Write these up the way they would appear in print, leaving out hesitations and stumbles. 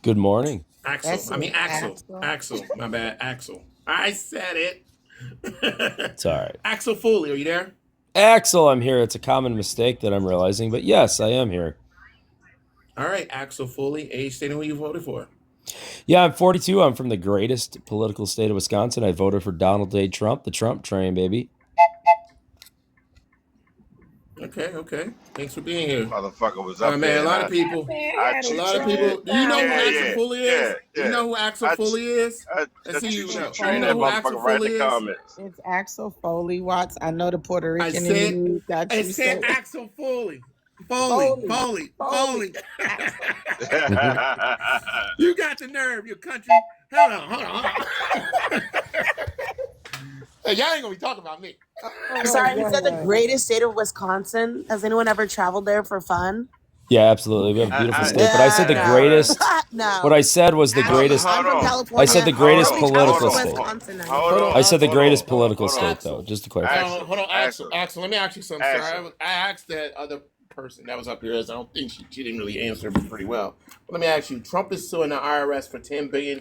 Good morning. Axel. That's I mean it, Axel. Axel. Axel. My bad. Axel. I said it. It's all right. Axel Foley, are you there? Axel, I'm here. It's a common mistake that I'm realizing, but yes, I am here. All right, Axel Foley, age, state, and who you voted for. Yeah, I'm 42. I'm from the greatest political state of Wisconsin. I voted for Donald J. Trump, the Trump train, baby. Okay. Thanks for being here. Motherfucker was up Man, there, a and lot of That people. man I had A a lot of choo-chooed Trump it. people. Do you know who sound. Axel Foley is? Do you know who Axel Foley is? I See, you know. Do you trained know that who Axel motherfucker right in Foley the is? comments. It's Axel Foley Watts. I know the Puerto I Rican said, in you got I you said so Axel Foley. Foley. Foley. Axel. You got the nerve, you country. Hold on. Hey, y'all ain't gonna be talking about me. Oh, Sorry, you boy, said the boy. greatest state of Wisconsin. Has anyone ever traveled there for fun? Yeah, absolutely. We have a beautiful I- state, but I said the no. greatest. No. What I said was the Actually, greatest. Hold I'm from on. California. I said the greatest Nobody political travels to state. Wisconsin Hold anymore. on. I said the greatest Hold on, political hold on, state, Axel. though, just to clarify. Hold on, Axel. Let me ask you something, sir. Axel. I asked that other person that was up here. I don't think she didn't really answer pretty well. But let me ask you: Trump is suing the IRS for $10 billion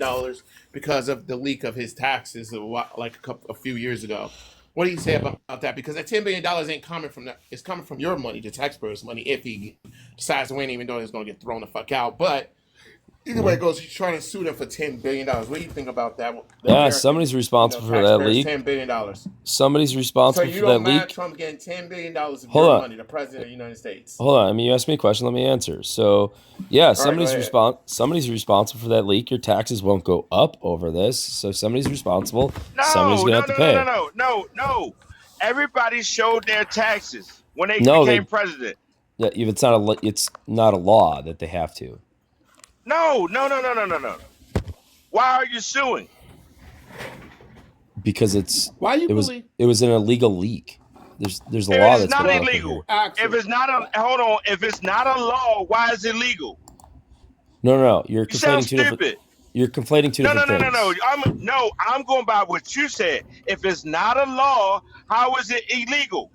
because of the leak of his taxes a few years ago. What do you say about that? Because that $10 billion ain't coming from that. It's coming from your money, the taxpayers' money, if he decides to win, even though he's going to get thrown the fuck out. But either way it goes, he's trying to sue them for $10 billion. What do you think about that? Yeah, somebody's responsible for that leak. $10 billion. Somebody's So responsible you for that don't mind leak. Trump getting $10 billion of Hold your on. money, the president of the United States? Hold on. I mean, you asked me a question. Let me answer. So, yeah, somebody's go ahead. somebody's responsible for that leak. Your taxes won't go up over this, so somebody's responsible. Somebody's No, gonna have to pay. no. Everybody showed their taxes when they No, became president. Yeah, if it's not a law that they have to. No. Why are you suing? Because Why you it was believe? it was an illegal leak. There's a If law it's that's not been broken illegal, here. Axel. if it's not a law, why is it legal? No. You're You sound conflating two different. stupid. You're conflating two No. different things. I'm going by what you said. If it's not a law, how is it illegal?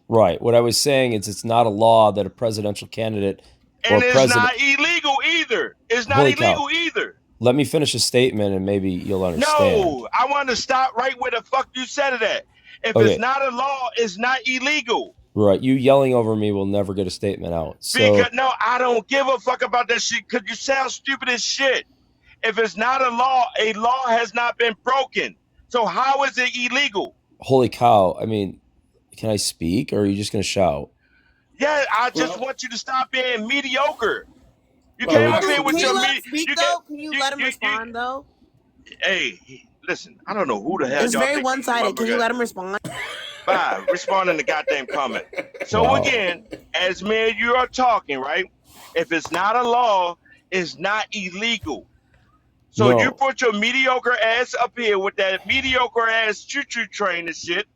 Right. What I was saying is it's not a law that a presidential candidate or And it's president. not illegal either. It's not Holy cow. illegal either. Let me finish a statement and maybe you'll understand. No, I want to stop right where the fuck you said it at. If Okay. it's not a law, it's not illegal. Right. You yelling over me will never get a statement out. So Because no, I don't give a fuck about that shit because you sound stupid as shit. If it's not a law has not been broken. So how is it illegal? holy cow. I mean, can I speak or are you just gonna shout? Yeah, I just Well- want you to stop being mediocre. You Well, came I up here can with Can your you let him speak you though? Can you you- let him you- respond though? Hey, listen, I don't know who the hell It's y'all very think one-sided. Can you let him respond? Bye. Respond in the goddamn comment. So Wow. again, as me and you are talking, right? If it's not a law, it's not illegal. So No. you put your mediocre ass up here with that mediocre ass choo-choo train and shit,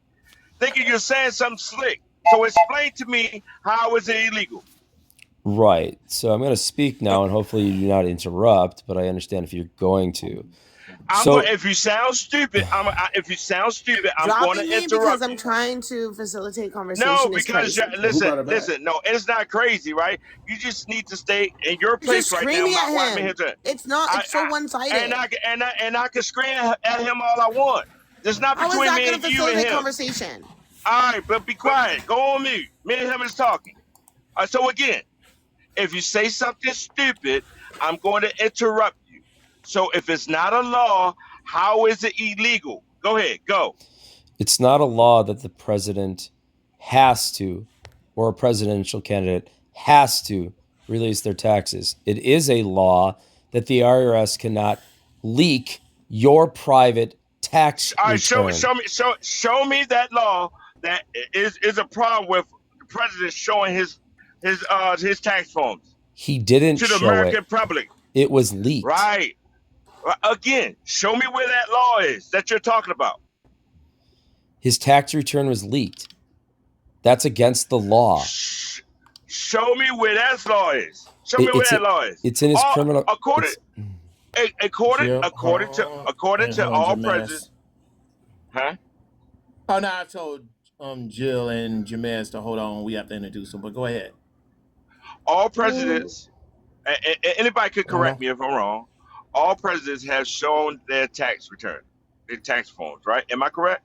thinking you're saying something slick. So explain to me how is it illegal? Right. So I'm gonna speak now and hopefully you do not interrupt, but I understand if you're going to. If you sound stupid, I'm going Dropping to me because interrupt I'm you. trying to facilitate conversation. No, is because crazy. Who brought it back? listen. No, it's not crazy, right? You just need to stay in your You're place right now. screaming Why at I'm him. here to- It's not. It's so one-sided. and I can scream at him all I want. It's not How is between that me going and to you and facilitate him. conversation? All right, but be quiet. Go on mute. Me and him is talking. So again, if you say something stupid, I'm going to interrupt you. So if it's not a law, how is it illegal? Go ahead, go. It's not a law that the president has to, or a presidential candidate has to release their taxes. It is a law that the IRS cannot leak your private tax All right, return. show me that law that is a problem with the president showing his tax forms He didn't to the show American it. public. It was leaked. Right. Again, show me where that law is that you're talking about. His tax return was leaked. That's against the law. Show me where that law is. Show me where that law is. It's in his criminal. According to all Jameis. presidents. Huh? Oh no, I told Jill and Jameis to hold on. We have to introduce them, but go ahead. All presidents Anybody could Uh huh. correct me if I'm wrong. All presidents have shown their tax return, their tax forms, right? Am I correct?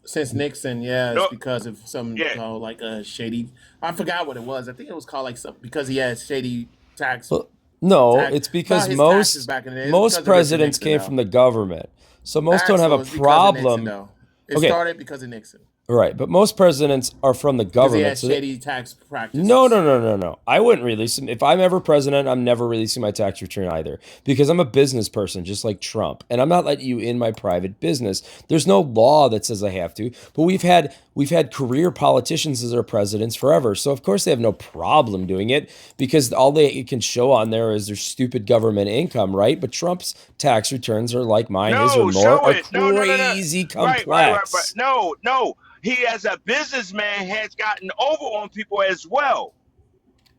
Since Nixon, yeah, it's No. because of some Yeah. called like a shady. I forgot what it was. I think it was called like some because he had shady tax Well, no, tax it's because about his taxes back in the day. It's most because of Richard presidents Nixon came from though. the government. So most don't have a Axel, it's because of Nixon problem. though. It Okay, started because of Nixon right, but most presidents are from the because he government. had So they, shady tax no, practices. no, no, no, no. I wouldn't release them. If I'm ever president, I'm never releasing my tax return either because I'm a business person, just like Trump, and I'm not letting you in my private business. There's no law that says I have to, but we've had career politicians as our presidents forever, so of course they have no problem doing it because all they can show on there is their stupid government income, right? But Trump's tax returns are like mine. His No, show are it. No, no, no, no. crazy Right. But complex. no, no. He, as a businessman, has gotten over on people as well.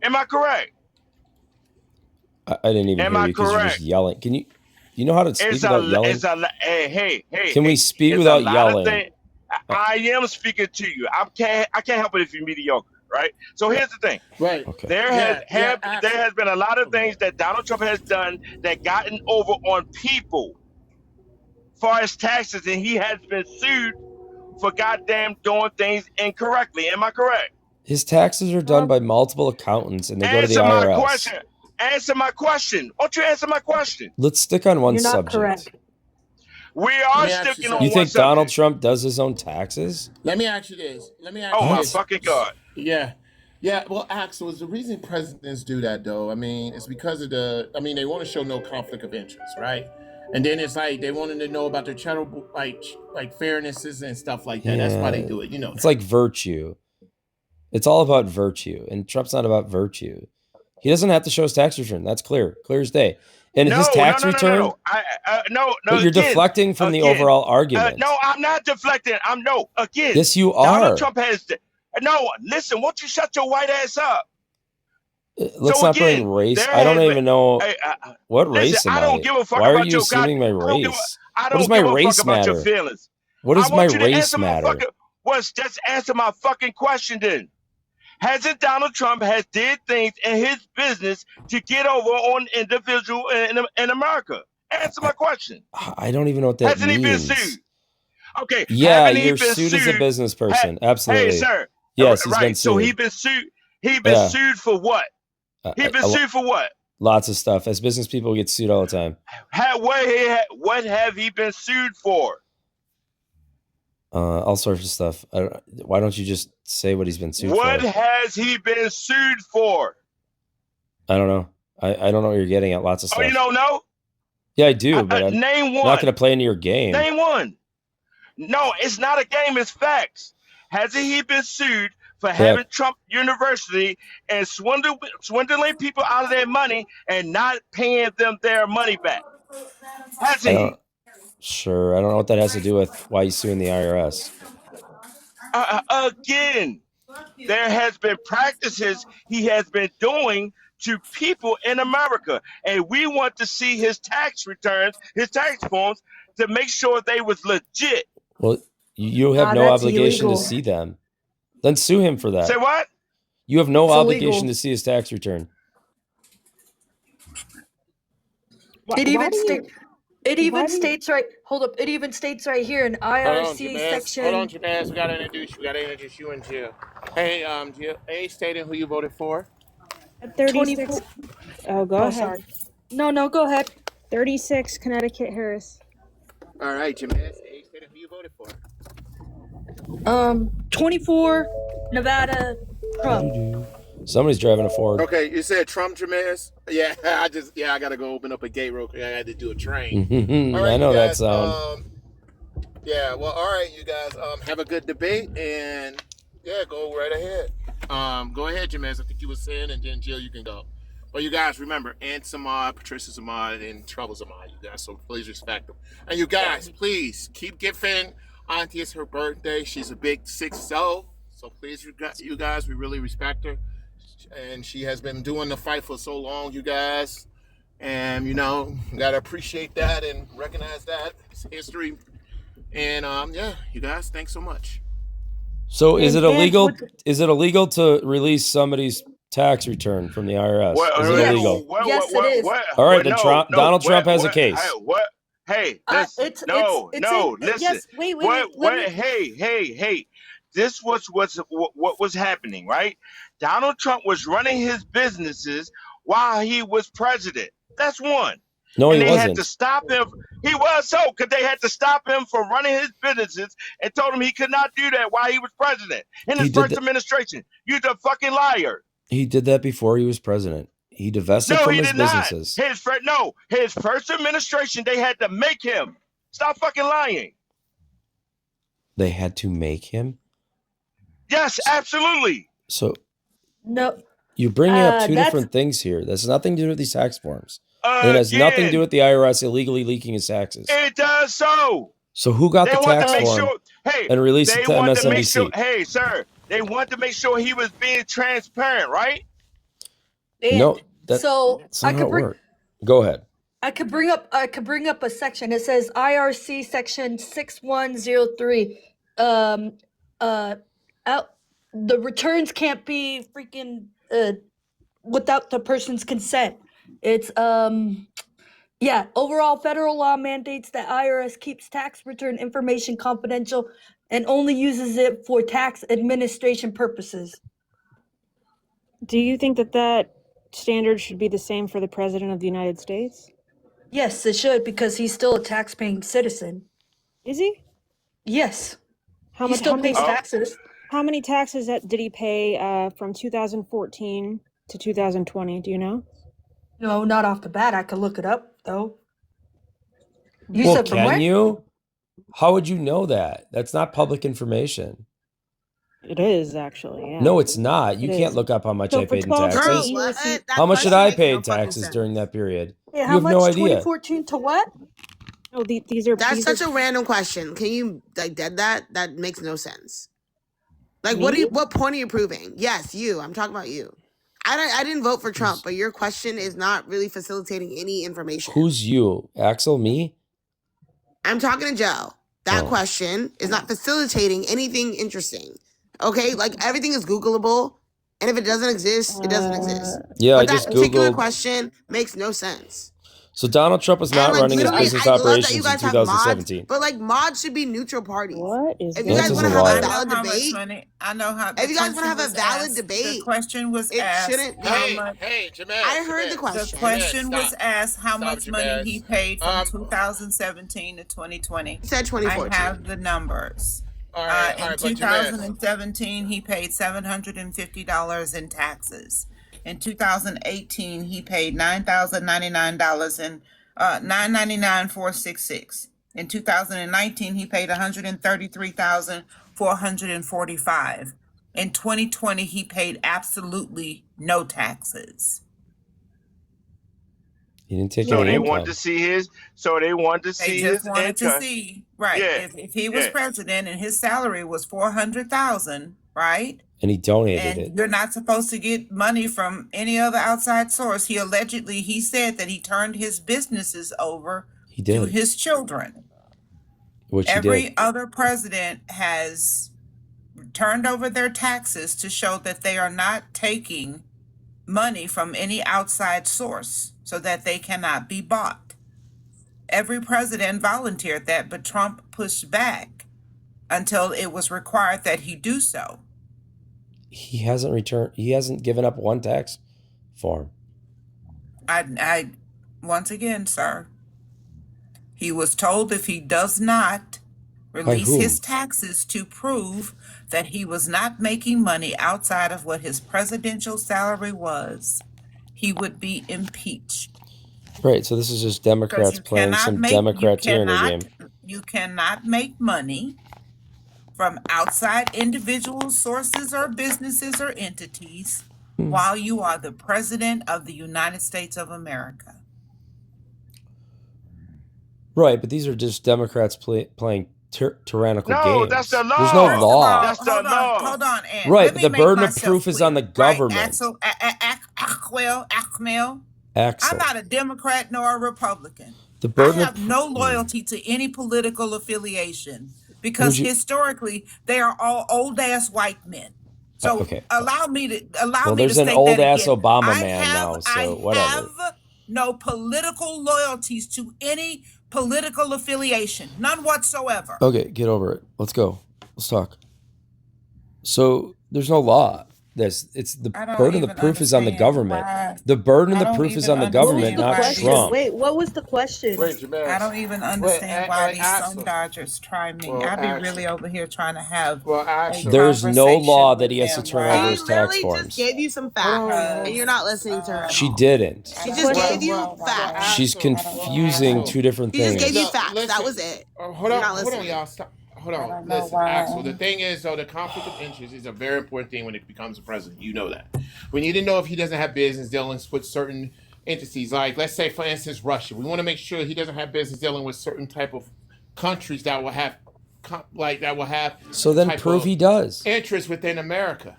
Am I correct? I didn't even Am hear I you because you're just correct? yelling. Can you? Do you know how to speak without yelling? Hey. Can we speak It's a without lot of yelling? things. I am speaking to you. I can't help it if you're mediocre, right? So here's the thing. Right. Okay. There Yeah. Yeah. there Axel. has been a lot of Okay. things that Donald Trump has done that gotten over on people far as taxes, and he has been sued for goddamn doing things incorrectly. Am I correct? His taxes are done by multiple accountants and they go to the Answer my IRS. question. Answer my question. Won't you answer my question? Let's stick on one You're not subject. correct. We Let are me ask you sticking You on something. one think Donald subject. Trump does his own taxes? Let me ask you this. Let me ask Oh you my What? this. fucking god. Yeah. Yeah, well, Axel, is the reason presidents do that, though. I mean, it's because of they want to show no conflict of interest, right? And then it's like they wanted to know about their charitable, like fairnesses and stuff like that. That's why they Yeah. do it. You know It's that. like virtue. It's all about virtue. And Trump's not about virtue. He doesn't have to show his tax return. That's clear. Clear as day. And his No. tax return, No. but you're deflecting from the overall argument. No, I'm not deflecting. Again. Yes, you Donald are. Trump has. No, listen. Won't you shut your white ass up? Let's So not bring again, race. there I don't has been. even know Hey, what race listen, am I don't give a fuck Why are about you your god. assuming my I don't give. race? I What does don't my give a race fuck about your matter? feelings. What I does my want you to race answer my matter? fucking. Well, just answer my fucking question then. Hasn't Donald Trump has did things in his business to get over on individual in America? Answer my question. I don't even know what that Hasn't he been means. sued? Okay. Yeah, Haven't he you're been sued as a sued? business Ha- person. hey, Absolutely. sir. Yes, he's been Right. So he sued. been sued. He been Yeah. sued for what? He been sued for what? Lots of stuff. As business people get sued all the time. What have he been sued for? All sorts of stuff. Why don't you just say what he's been sued What for? has he been sued for? I don't know. I don't know what you're getting at. Lots of Oh, stuff. you don't know? Yeah, I do, but I'm Name not one. going to play into your game. Name one. No, it's not a game. It's facts. Hasn't he been sued for having Trump University and swindling people out of their money and not paying them their money back? Has he? Sure. I don't know what that has to do with why he's suing the IRS. Again, there has been practices he has been doing to people in America, and we want to see his tax returns, his tax forms, to make sure they was legit. Well, you have no that's obligation illegal. to see them. Then sue him for that. Say what? You have no It's obligation illegal. to see his tax return. It even states right. Hold up. It even states right here in Hold on, IRC Jabez. section. Hold on, Jabez. We gotta introduce you and Jill. Hey, Jill. Hey, stating who you voted for. 36. Oh, go ahead. Sorry. No, go ahead. 36, Connecticut Harris. All right, Jabez. Hey, stating who you voted for. 24, Nevada, Trump. Somebody's driving a Ford. Okay, you said Trump, Jabez. Yeah, I gotta go open up a gate real quick. I had to do a train. All right, I know you that guys, sound. Yeah, well, all right, you guys. Have a good debate and yeah, go right ahead. Go ahead, Jabez. I think you were saying, and then Jill, you can go. But you guys remember, Aunt Samad, Patricia Samad, and Trouble Samad, you guys. So please respect them. And you guys, please keep giving Auntie. It's her birthday. She's a big 6-0. So please, you guys, we really respect her. And she has been doing the fight for so long, you guys. And, you got to appreciate that and recognize that. It's history. And, yeah, you guys, thanks so much. So is it And illegal? what's- Is it illegal to release somebody's tax return from the IRS? What? Is it Yes. illegal? Yes, it is. All right, What? then No, no. Donald Trump has a What? case. What? Hey, listen. It's No, no. in, Listen. yes. Wait. Let What? me. Hey. This was what was happening, right? Donald Trump was running his businesses while he was president. That's one. No, And he they had to wasn't. stop him. He was so, because they had to stop him from running his businesses and told him he could not do that while he was president in He his did first that. administration. You're a fucking liar. He did that before he was president. He divested No, from he his did not. businesses. His first administration, they had to make him. Stop fucking lying. They had to make him. Yes, absolutely. So No. you're bringing up two That's different things here. That's nothing to do with these tax forms. It has nothing to do Again, with the IRS illegally leaking his taxes. it does so. So who got They the want tax to make form sure. Hey, and released they it to want to make sure. MSNBC? Hey, sir, they want to make sure he was being transparent, right? and No, that's so not I how could it bring worked. Go ahead. I could bring up a section. It says IRC section 6103. Out the returns can't be freaking without the person's consent. It's yeah, overall federal law mandates that IRS keeps tax return information confidential and only uses it for tax administration purposes. Do you think that standard should be the same for the President of the United States? Yes, it should, because he's still a tax-paying citizen. Is he? Yes, How he much? still How many? pays taxes. How many taxes did he pay from 2014 to 2020? Do you know? No, not off the bat. I could look it up though. You Well, said from can where? you? How would you know that? That's not public information. It is actually. Yeah. No, it's not. You It can't is. look up how much So I for paid in 12 taxes. Girl, states, what? USC That How much did question I makes pay no in fucking taxes sense. during that period? Yeah, You how have much? no idea. 2014 to what? Oh, these are That's these such are a random question. Can you like dead that? That makes no sense. Like, what me. what point are you proving? Yes, you. I'm talking about you. I didn't vote for Trump, but your question is not really facilitating any information. Who's you? Axel? Me? I'm talking to Joe. That Oh. question is not facilitating anything interesting. Okay, like everything is Googleable, and if it doesn't exist, it doesn't exist. Yeah, I But that just particular Googled. question makes no sense. So Donald Trump was And not like running his literally, business I love that you operations in guys have mods, 2017. but like mods should be neutral parties. What is If you That's guys just want a to have a liar. valid how much debate, money. I know how. if you guys want to have a valid The debate, question was it asked. shouldn't be. How Hey, much? hey, Jamel. I heard the The question. question was Stop. asked how Stop, much money he Jamez. paid from 2017 to 2020. He said I 2014. have the numbers. All right, In but Jamez. 2017, he paid $750 in taxes. In 2018, he paid $9,099 and $999,466. In 2019, he paid $133,445. In 2020, he paid absolutely no taxes. He didn't take So any they income. wanted to see his. So they wanted to They see just his wanted to income. see, right? Yeah, If he was yeah. president and his salary was $400,000, right? And he donated it. And you're not supposed to get money from any other outside source. He said that he turned his businesses over He to did. his children. Which he Every did. other president has turned over their taxes to show that they are not taking money from any outside source so that they cannot be bought. Every president volunteered that, but Trump pushed back until it was required that he do so. He hasn't returned. He hasn't given up one tax form. I once again, sir, he was told if he does not release whom? his taxes to prove that he was not making money outside of what his presidential salary was, he would be impeached. Right. So this is just Because Democrats you playing cannot some make Democrat tyranny game. you cannot make money from outside individual sources or businesses or entities while you are the president of the United States of America. Right. But these are just Democrats playing tyrannical No, games. that's the law. There's no First of law. all, That's the hold law. on, hold on, Ann. Right, Let but me the make burden of myself proof is on the clear. government. Right, Axel, Achmel, Axel. I'm not a Democrat nor a Republican. The I burden have of no loyalty to any political affiliation because Would you- historically they are all old ass white men. So Okay. allow me to Well, there's an state old that ass again. Obama I man now, have so whatever. no political loyalties to any political affiliation, none whatsoever. Okay, get over it. Let's go. Let's talk. So there's no law. It's the I don't burden of the even proof is on the understand government. why. The burden of I the don't proof is even on the What was government, the understand not why question? these. Trump. Wait, what was the question? Wait, I Jamaris. don't even Well, understand why these Axel. Sun Dodgers try me. Well, I be Axel. really over here trying to have Well, a Axel. There's no conversation law that with he has to them, turn over right? his She tax literally just forms. gave you some Hold facts, on, and Because you're not listening to her at She all. didn't. I She don't just know gave you why. facts. She's Axel. confusing Axel. two different She just gave you things. facts. That Listen. was it. Hold You're on, not hold on, listening. y'all. Stop. Hold I on. don't know Listen, Axel. why. The thing is, though, the conflict of interest is a very important thing when it becomes a president. You know that. We need to know if he doesn't have business dealings with certain entities. Like, let's say, for instance, Russia. We want to make sure he doesn't have business dealing with certain type of countries that will have, So then type prove of he does. interest within America.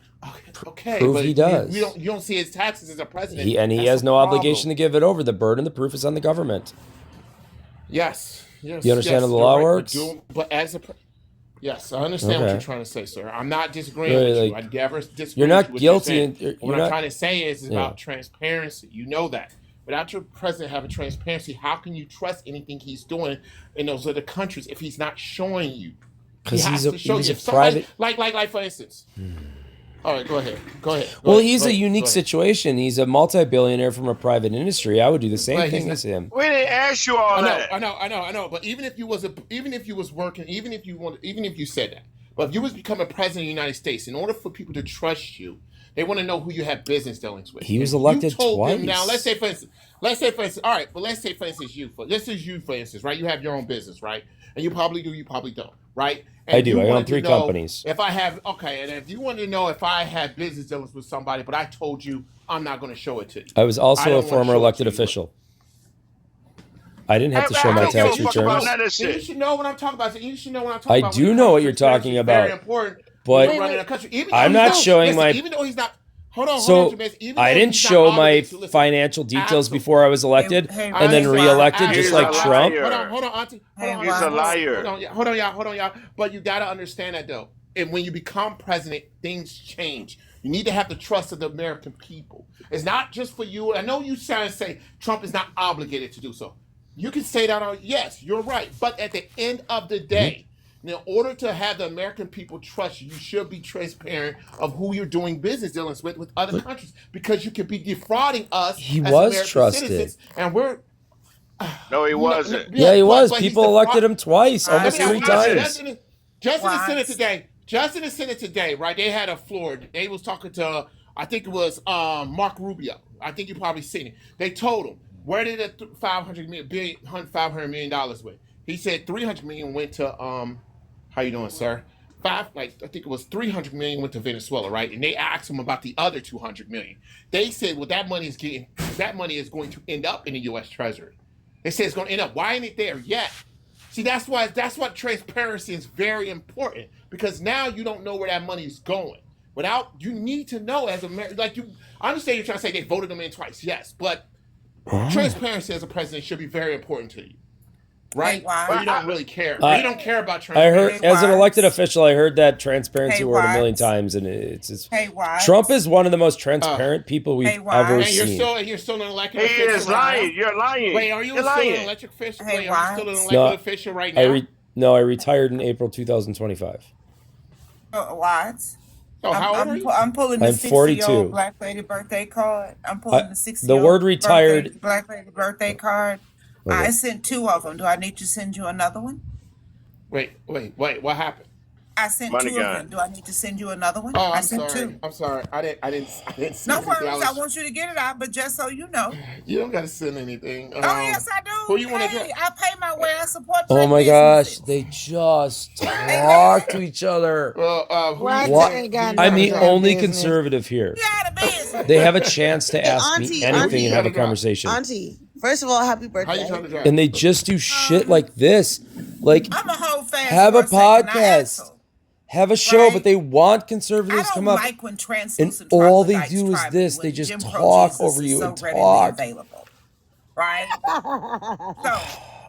Okay, Prove but he does. you don't see his taxes as a president. He That's has a no problem. obligation to give it over. The burden, the proof is on the government. Yes. You understand how the you're law right, works? But as a yes, I understand what Okay. you're trying to say, sir. I'm not disagreeing Really, with you. like, I never disagree you're with not you, what guilty you're and saying. you're What I'm not. trying to say is Yeah. about transparency. You know that. Without your president having transparency, how can you trust anything he's doing in those other countries if he's not showing you? He Because has to show he's you. a If somebody, private. like for instance. All right, go ahead. Go ahead. Well, ahead, he's go a ahead, unique go ahead. situation. He's a multi-billionaire from a private industry. I would do the same But he's thing not. as him. We didn't ask you all that. I know. But even if you was working, even if you said that, but if you was becoming president of the United States, in order for people to trust you, they want to know who you have business dealings with. He was If you elected told them twice. now, let's say for instance, all right, but let's say for instance you for instance, right? You have your own business, right? And you probably do, you probably don't, right? And I do. you I own wanted to 3 know companies. if I have and if you wanted to know if I had business dealings with somebody, but I told you I'm not going to show it to you. I was I also a don't want to former show it elected to you. official. I didn't have to Hey, show I my don't give a tax fuck about returns. none of this Then you shit. should know what I'm talking about. You should know what I'm talking I about. When do it know comes what to you're transparency, talking it's very about, important when but you're running a country. Even I'm not showing my. even though he's not. Hold on, So Jameis. Even I though didn't he's not show my obligated to listen. financial details Axel, before I was elected Hey, and then Axel, reelected, Axel, just He's like a Trump. liar. Hold on, Auntie. Hey, Hold on, He's a hold on, liar. hold on, y'all. But you gotta understand that though. And when you become president, things change. You need to have the trust of the American people. It's not just for you. I know you trying to say Trump is not obligated to do so. You can say that on yes, you're right. But at the end of the day, in order to have the American people trust you, you should be transparent of who you're doing business dealings with other countries because you could be defrauding us He as was American trusted. citizens, and we're No, he wasn't. Yeah, he was. but he's People elected defraud- him twice, Let almost me 3 ask you this. times. Just in the Senate Why? today. Just in the Senate today, right? They had a floor. They was talking to, I think it was Mark Rubio. I think you probably seen it. They told him, where did the $500 million went? He said 300 million went to how you doing, sir? I think it was 300 million went to Venezuela, right? And they asked him about the other 200 million. They said, well, that money is going to end up in the U.S. Treasury. They said it's going to end up. Why ain't it there yet? See, that's why transparency is very important because now you don't know where that money is going. You need to know as a I understand you're trying to say they voted him in twice, yes, but transparency as a president should be very important to you, right? Hey, why? Or you don't really care. I- Or you don't care about I transparency. heard, as an elected official, I heard that transparency Hey, word a million Watts. times, and it's Hey, why? Trump is one of the most transparent people we've Hey, Watts. ever And you're seen. still an elected He official is right lying. now? You're lying. Wait, are you You're still an lying. elected official? Hey, Wait, are you still an Watts. elected No, official right now? I retired in April 2025. What? Oh, how old are you? I'm pulling the I'm 42. 60-year-old black lady birthday card. I'm pulling the 60 the word retired- black lady birthday card. Okay. I sent 2 of them. Do I need to send you another one? Wait, what happened? I sent Money 2 gun. of them. Do I need to send you another one? Oh, I I'm sent sorry. 2. I'm sorry. I didn't see No anything. worries. I want you to get it out, but just so you know. You don't gotta send anything. Oh, yes, I do. Who you wanna Hey, get? I pay my way. I support Oh black my gosh, businesses. they just talk to each other. Well, who What? you What? Ain't got I'm the Black only business. conservative here. Get out of business. They have a chance to ask me Auntie, anything Auntie. and have a conversation. Auntie, first of all, happy How you birthday. trying to drive? And they just do shit like this. Like, I'm a whole fast have for a second. I podcast, asked have a show, Right. but they want I conservatives to don't come up. like when And translucent all they troglodytes do is try me this. when They just Jim Crow talk Jesus over is you so and readily talk. available, right? So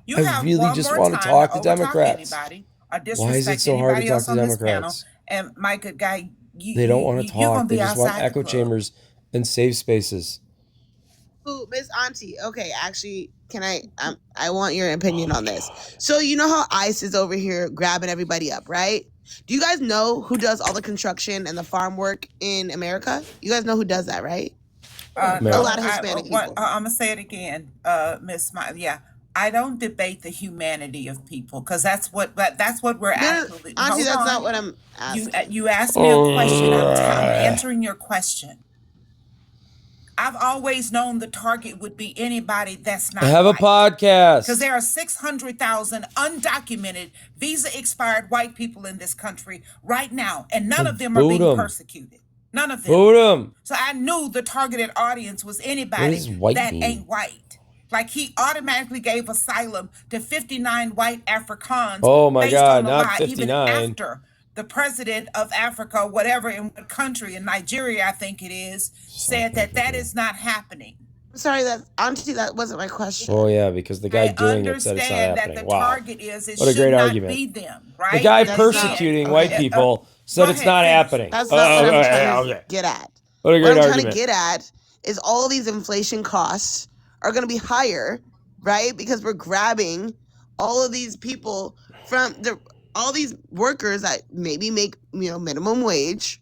you I have really one just more wanna time talk to overtalk Democrats. Anybody, or Why is it disrespect so hard to anybody talk else to on this panel, Democrats? and my good guy, They don't want to you're gonna talk. They be just want outside the echo club. chambers and safe spaces. Ooh, Miss Auntie. Okay, actually, can I want your opinion on this. So you know how ICE is over here grabbing everybody up, right? Do you guys know who does all the construction and the farm work in America? You guys know who does that, right? A No. lot of Hispanic people. I'm gonna say it again, Miss. Yeah, I don't debate the humanity of people because that's what we're No, actually. Auntie, Hold that's on. not what I'm asking. You asked me a question. I'm answering your question. I've always known the target would be anybody that's not Have a white. podcast. Because there are 600,000 undocumented, visa expired white people in this country right now, and none of them are Boot being 'em. persecuted. None of them. Boot 'em. So I knew the targeted audience was What anybody does white that mean? ain't white. Like he automatically gave asylum to 59 white Africans Oh my based God, on a not lie, even 59. after the president of Africa, whatever in what country, in Nigeria, I think it is, said that is not happening. I'm sorry, that Auntie, that wasn't my question. Oh yeah, because the guy I doing it said it's not understand that happening. the Wow. target is it What a should great not argument. be them, The right? guy That's not- persecuting okay. white people said Go it's ahead, not finish. happening. That's not what I'm trying to okay. get at. What a What great I'm trying argument. to get at is all these inflation costs are going to be higher, right? Because we're grabbing all of these people from all these workers that maybe make minimum wage.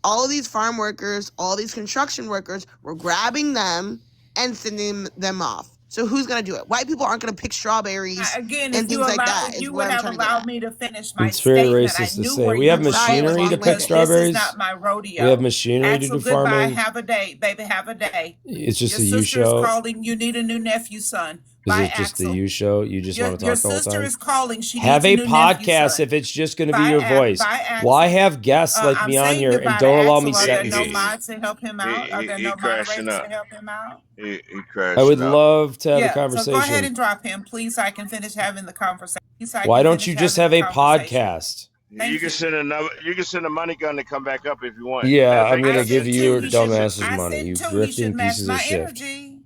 All of these farm workers, all these construction workers, we're grabbing them and sending them off. So who's going to do it? White people aren't going to pick strawberries Again, and if you things like that. if Is you what would I'm have trying to get allowed at. me to finish my It's very statement, I racist to knew say. where We you have were going machinery with to it. pick This strawberries. is not my rodeo. We have machinery to Axel, do goodbye. farming. Have a day, baby. Have a day. It's just Your a you sister is show. calling. You need a new nephew, son. Is Bye, it just the Axel. you show? You just want to Your talk the whole sister time? is calling. She Have needs a a new nephew, podcast son. if it's just going to be Bye, your voice. bye, Axel. Why have guests like I'm me on saying here goodbye and to don't allow Axel. me Are there no sentences? mods to help him out? Are there He no crashing moderators to up. help him out? He I crashing would up. love to have a Yeah, so go ahead conversation. and drop him, please, so I can finish having the conversation. Why don't you just have a podcast? Thank You can you. send another. You can send a money gun to come back up if you want. Yeah, Matter of I'm fact, going to I that's give said you two. your He should. dumbasses I money. You said two. He should grifting match pieces my of shit. energy.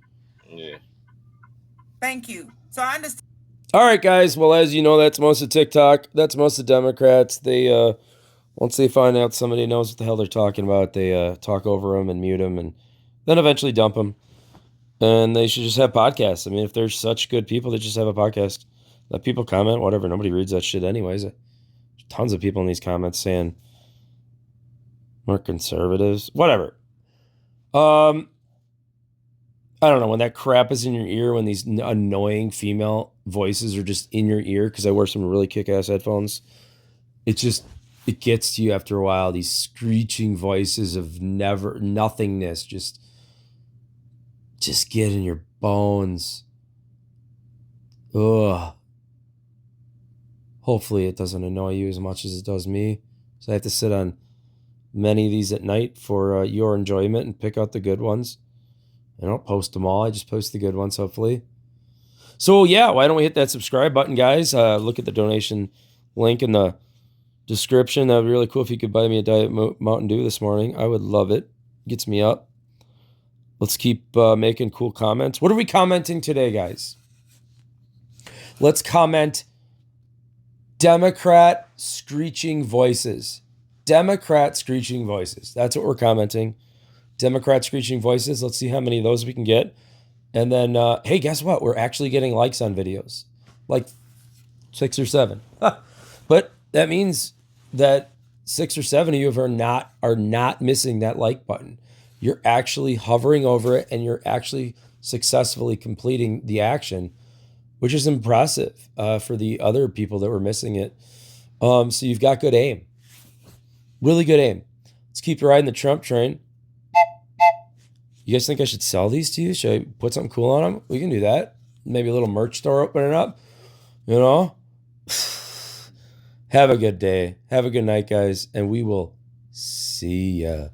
Yeah. Thank you. So I understand. All right, guys. Well, as you know, that's most of TikTok. That's most of Democrats. They once they find out somebody knows what the hell they're talking about, they talk over them and mute them, and then eventually dump them. And they should just have podcasts. I mean, if they're such good people, they just have a podcast. Let people comment, whatever. Nobody reads that shit anyways. Tons of people in these comments saying more conservatives, whatever. I don't know, when that crap is in your ear, when these annoying female voices are just in your ear, because I wear some really kick-ass headphones, it gets to you after a while. These screeching voices of nothingness just get in your bones. Ugh. Hopefully it doesn't annoy you as much as it does me. So I have to sit on many of these at night for your enjoyment and pick out the good ones. I don't post them all. I just post the good ones, hopefully. So, yeah, why don't we hit that subscribe button, guys? Look at the donation link in the description. That would be really cool if you could buy me a Diet Mountain Dew this morning. I would love it. Gets me up. Let's keep making cool comments. What are we commenting today, guys? Let's comment Democrat screeching voices. Democrat screeching voices. That's what we're commenting. Democrat screeching voices. Let's see how many of those we can get. And then, hey, guess what? We're actually getting likes on videos. Like 6 or 7. But that means that 6 or 7 of you are not missing that like button. You're actually hovering over it and you're actually successfully completing the action, which is impressive for the other people that were missing it. So you've got good aim. Really good aim. Let's keep riding the Trump train. You guys think I should sell these to you? Should I put something cool on them? We can do that. Maybe a little merch store opening up. You know? Have a good day. Have a good night, guys. And we will see ya.